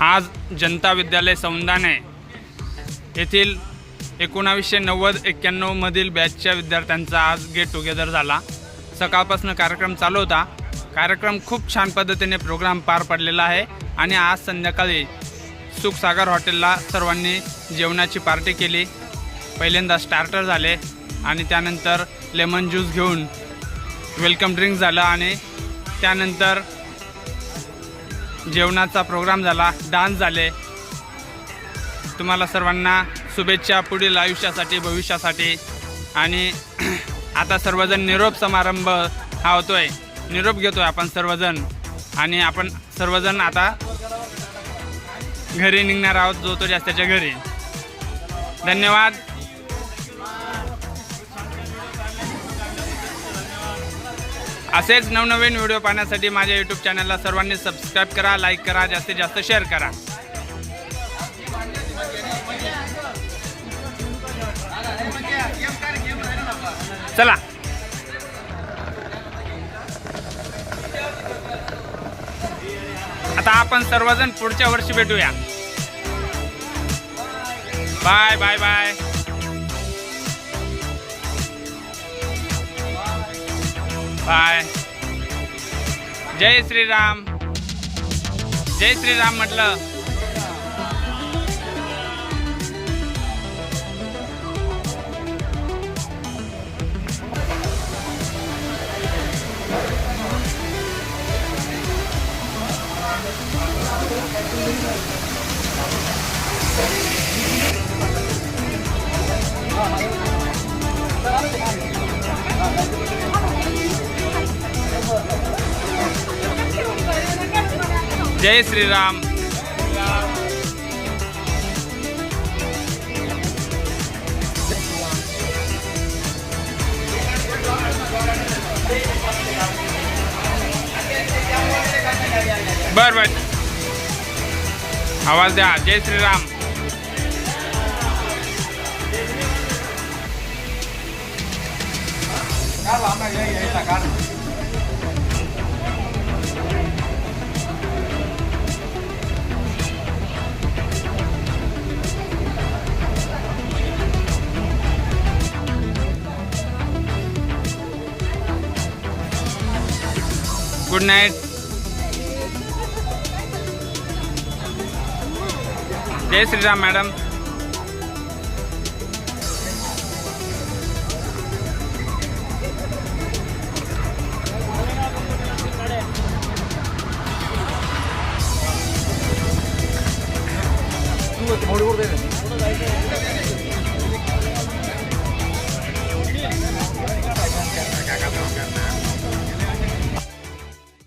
आज जनता विद्यालय सौंदाणे येथील 1990-91 मधील बॅचच्या विद्यार्थ्यांचा आज गेट टुगेदर झाला। सकाळपासून कार्यक्रम चालू होता। कार्यक्रम खूप छान पद्धतीने प्रोग्राम पार पडलेला आहे आणि आज संध्याकाळी सुखसागर हॉटेलला सर्वांनी जेवणाची पार्टी केली। पहिल्यांदा स्टार्टर झाले आणि त्यानंतर लेमन ज्यूस घेऊन वेलकम ड्रिंक झालं आणि त्यानंतर जेवणाचा प्रोग्राम झाला, डान्स झाले। तुम्हाला सर्वांना शुभेच्छा पुढील आयुष्यासाठी, भविष्यासाठी। आणि आता सर्वजण निरोप समारंभ हा होतोय, निरोप घेतोय आपण सर्वजण आणि आपण सर्वजण आता घरी निघणार आहोत, जो तो जास्तीच्या घरी। धन्यवाद। असेच नवनवीन व्हिडिओ पाहण्यासाठी माझ्या यूट्यूब चॅनलला सर्वांनी सबस्क्राईब करा, लाईक करा, जास्तीत जास्त शेअर करा। चला आता आपण सर्वजण पुढच्या वर्षी भेटूया। Bye bye bye. बाय। जय श्रीराम, जय श्रीराम म्हटलं। जय श्रीराम। बर बर आवाज द्या। जय श्रीराम। Good night. जय श्रीराम मैडम। थोड़ी और दे